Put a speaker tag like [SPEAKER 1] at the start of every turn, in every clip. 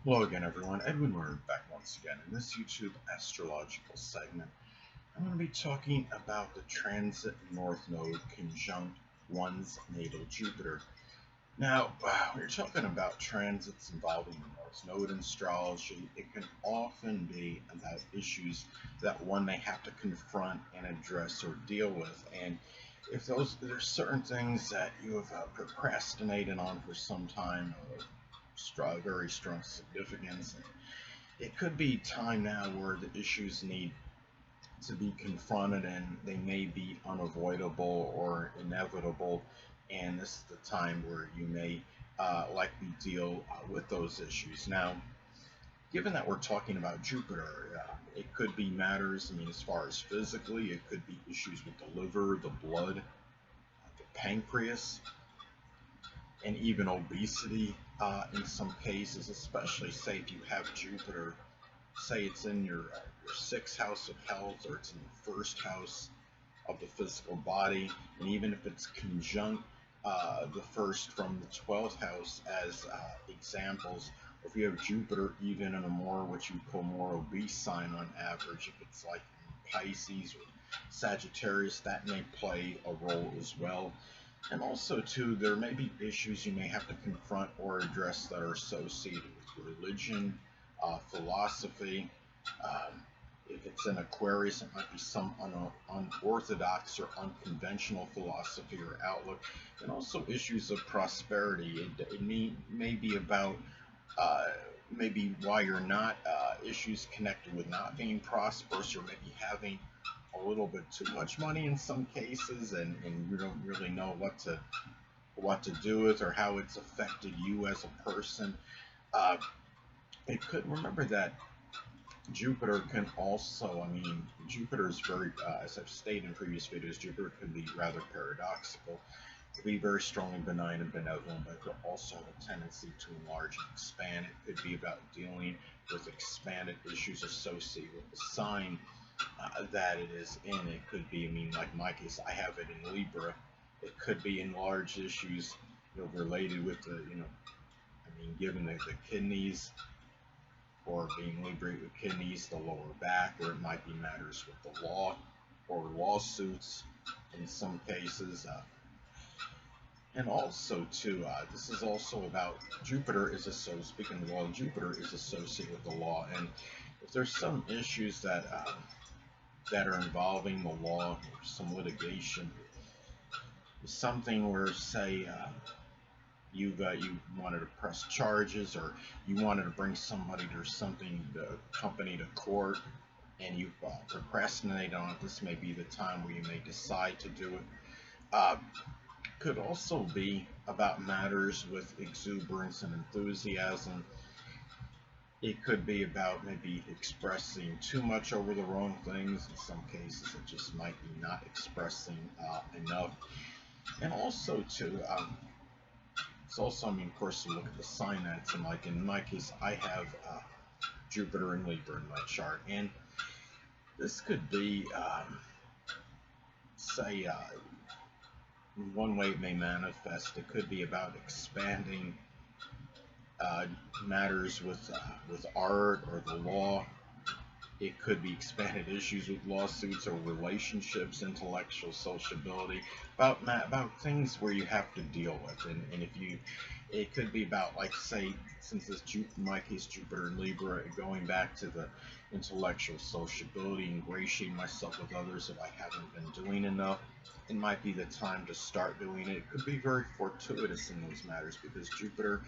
[SPEAKER 1] Hello again, everyone. Edwin Learnard back once again in this YouTube astrological segment. I'm going to be talking about the transit North Node conjunct one's natal Jupiter. Now, when you're talking about transits involving the North Node in astrology, it can often be about issues that one may have to confront and address or deal with. And if there's certain things that you have procrastinated on for some time, very strong significance. It could be time now where the issues need to be confronted and they may be unavoidable or inevitable. And this is the time where you may likely deal with those issues. Now, given that we're talking about Jupiter, it could be matters, as far as physically, it could be issues with the liver, the blood, the pancreas, and even obesity in some cases, especially say if you have Jupiter, say it's in your sixth house of health or it's in the first house of the physical body, and even if it's conjunct the first from the 12th house as examples, or if you have Jupiter even in a more what you call more obese sign on average, if it's like Pisces or Sagittarius, that may play a role as well. And also, too, there may be issues you may have to confront or address that are associated with religion, philosophy. Um, if it's in Aquarius, it might be some unorthodox or unconventional philosophy or outlook, and also issues of prosperity. It may be about uh, maybe why you're not issues connected with not being prosperous or maybe having a little bit too much money in some cases, and you don't really know what to do with or how it's affected you as a person. Uh, it could remember that Jupiter can also, Jupiter is very, as I've stated in previous videos, Jupiter can be rather paradoxical. It can be very strongly benign and benevolent, but it could also have a tendency to enlarge and expand. It could be about dealing with expanded issues associated with the sign that it is in. It could be, like in my case, I have it in Libra. It could be enlarged issues, related with the, given the kidneys, or being Libra with kidneys, the lower back, or it might be matters with the law or lawsuits in some cases. And also, too, this is also about Jupiter is speaking of the law, Jupiter is associated with the law. And if there's some issues that are involving the law or some litigation, something where, say, you wanted to press charges or you wanted to bring somebody or something, the company to court, and you procrastinate on it, this may be the time where you may decide to do it. Uh, could also be about matters with exuberance and enthusiasm. It could be about maybe expressing too much over the wrong things. In some cases, it just might be not expressing enough. And also, too, it's also, of course, to look at the sign that's in. Like in my case, I have Jupiter and Libra in my chart, and this could be, say, one way it may manifest. It could be about expanding uh, matters with art or the law. It could be expanded issues with lawsuits or relationships, intellectual sociability, about things where you have to deal with, and if you, it could be about, like, say, since this in my case Jupiter and Libra, going back to the intellectual sociability, ingratiating myself with others if I haven't been doing enough. It might be the time to start doing it. It could be very fortuitous in those matters because Jupiter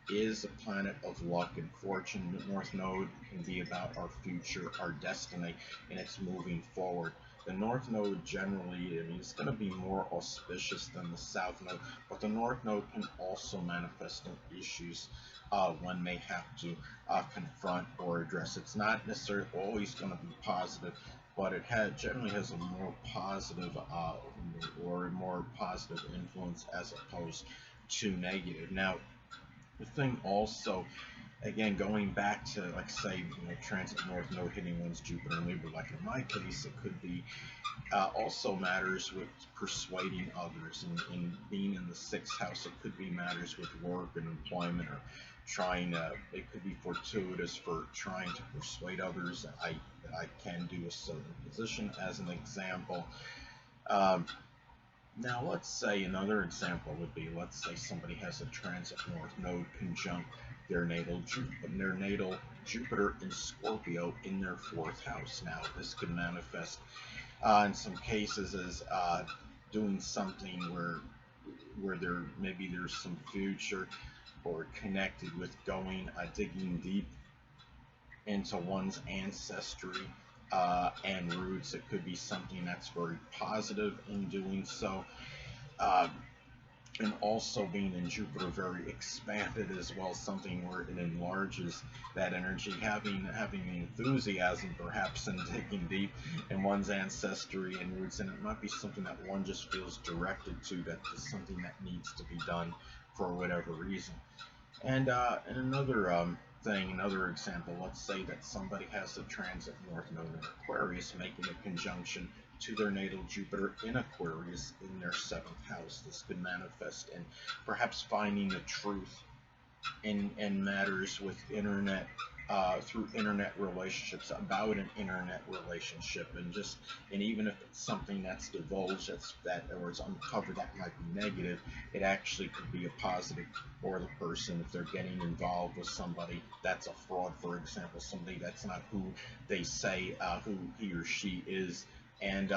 [SPEAKER 1] is a planet of luck and fortune. The North Node can be about our future, our destiny, and it's moving forward. The North Node generally, it's going to be more auspicious than the South Node, but the North Node can also manifest in issues one may have to confront or address. It's not necessarily always going to be positive, but it generally has a more positive or more positive influence as opposed to negative. Now, the thing also, again, going back to, like, say, transit North Node hitting one's Jupiter and Libra, like in my case, it could be also matters with persuading others and being in the sixth house. It could be matters with work and employment or it could be fortuitous for trying to persuade others that I can do a certain position, as an example. Um, Now, let's say another example would be, let's say somebody has a transit north node conjunct their natal Jupiter in Scorpio in their fourth house. Now, this could manifest in some cases as doing something where there's some future, or connected with going digging deep into one's ancestry and roots. It could be something that's very positive in doing so. Uh, and also being in Jupiter very expanded as well, something where it enlarges that energy, having enthusiasm perhaps in digging deep in one's ancestry and roots, and it might be something that one just feels directed to, that is something that needs to be done for whatever reason. And another example, let's say that somebody has a transit north node in Aquarius making a conjunction to their natal Jupiter in Aquarius in their seventh house. This could manifest in perhaps finding the truth in matters with through internet relationships, about an internet relationship, and even if it's something that's divulged, or it's uncovered, that might be negative, it actually could be a positive for the person if they're getting involved with somebody that's a fraud, for example, somebody that's not who they say who he or she is. And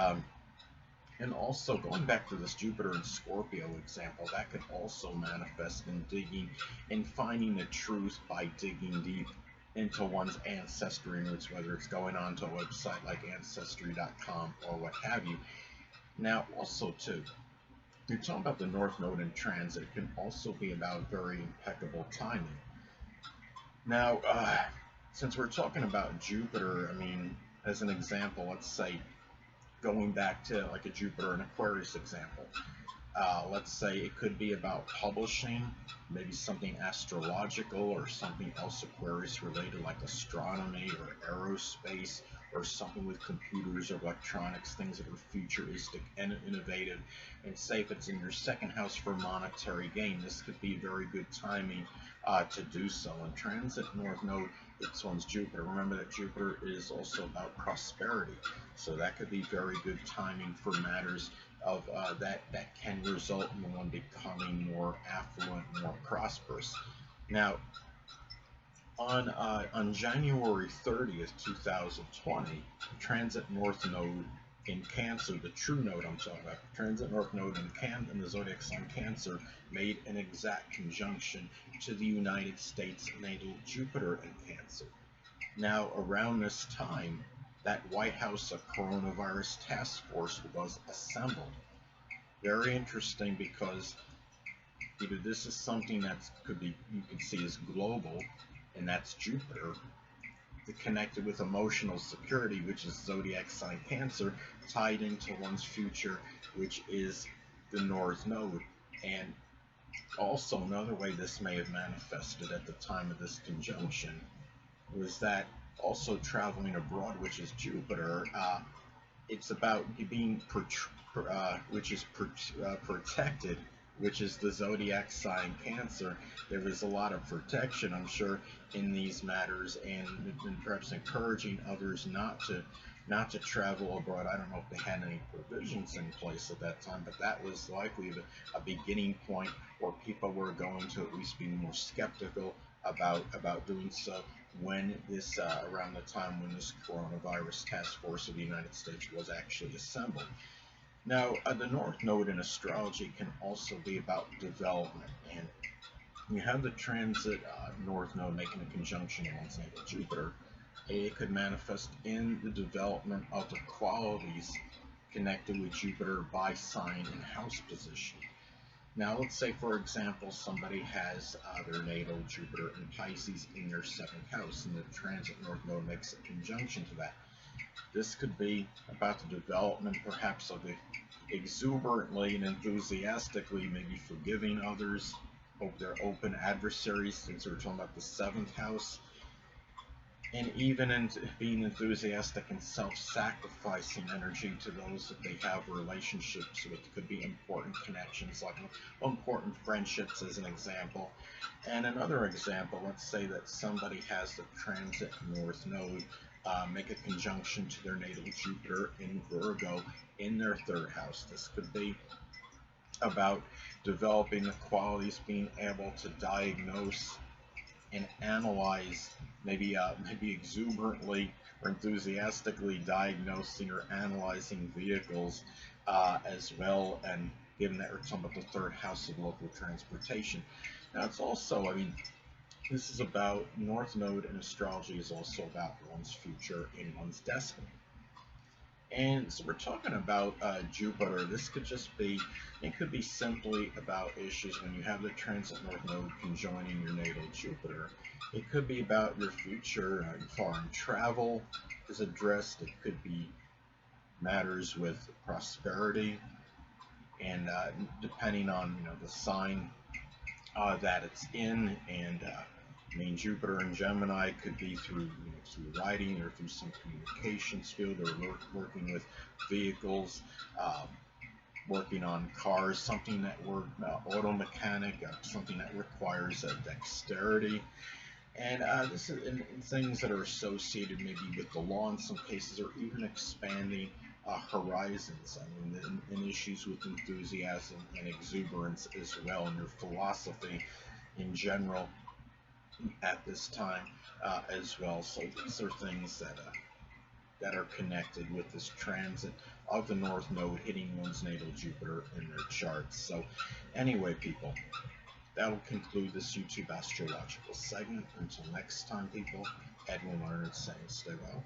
[SPEAKER 1] also, going back to this Jupiter and Scorpio example, that could also manifest in digging and finding the truth by digging deep into one's ancestry roots, whether it's going on to a website like Ancestry.com or what have you. Now, also, too, you're talking about the North Node in transit. It can also be about very impeccable timing. Now, since we're talking about Jupiter, I mean, as an example, let's say going back to like a Jupiter and Aquarius example, let's say it could be about publishing, maybe something astrological or something else Aquarius related, like astronomy or aerospace, or something with computers or electronics, things that are futuristic and innovative. And say if it's in your second house for monetary gain, this could be very good timing to do so. And transit North Node, it's one's Jupiter. Remember that Jupiter is also about prosperity, so that could be very good timing for matters of that can result in one becoming more affluent, more prosperous. Now, on January 30th, 2020, transit North Node in Cancer, the true node I'm talking about, transit North Node in the zodiac sign Cancer, made an exact conjunction to the United States natal Jupiter in Cancer. Now, around this time, that White House coronavirus task force was assembled. Very interesting, because either this is something that you could see as global, and that's Jupiter, connected with emotional security, which is zodiac sign Cancer, tied into one's future, which is the North Node. And also, another way this may have manifested at the time of this conjunction was that also traveling abroad, which is Jupiter, it's about you being protected, which is the zodiac sign Cancer. There is a lot of protection, I'm sure, in these matters, and perhaps encouraging others not to travel abroad. I don't know if they had any provisions in place at that time, but that was likely a beginning point where people were going to at least be more skeptical about doing so, when this around the time when this coronavirus task force of the United States was actually assembled. Now, the North Node in astrology can also be about development, and you have the transit North Node making a conjunction in one's natal Jupiter. It could manifest in the development of the qualities connected with Jupiter by sign and house position. Now, let's say, for example, somebody has their natal Jupiter in Pisces in their seventh house, and the transit North Node makes a conjunction to that. This could be about the development, perhaps, of exuberantly and enthusiastically, maybe forgiving others, their open adversaries, since we're talking about the seventh house. and even in being enthusiastic and self-sacrificing energy to those that they have relationships with. Could be important connections, like important friendships as an example. And another example, let's say that somebody has the transit north node make a conjunction to their natal Jupiter in Virgo in their third house. This could be about developing the qualities, being able to diagnose and analyze, maybe exuberantly or enthusiastically diagnosing or analyzing vehicles as well, and given that we're talking about the third house of local transportation. Now it's also, I mean, this is about North Node in astrology is also about one's future and one's destiny. And so we're talking about Jupiter. This could just be, it could be simply about issues when you have the transit north node conjoining your natal Jupiter. It could be about your future, foreign travel is addressed. It could be matters with prosperity, and depending on the sign that it's in, and I mean, Jupiter and Gemini could be through through writing or through some communications field, or working with vehicles, working on cars, something that we're auto mechanic, something that requires dexterity, and this is and things that are associated maybe with the law in some cases, or even expanding horizons. I mean, and issues with enthusiasm and exuberance as well, and your philosophy in general at this time as well. So these are things that are connected with this transit of the North Node hitting one's natal Jupiter in their charts. So anyway, people, that will conclude this YouTube astrological segment. Until next time, people, Edwin Learnard saying stay well.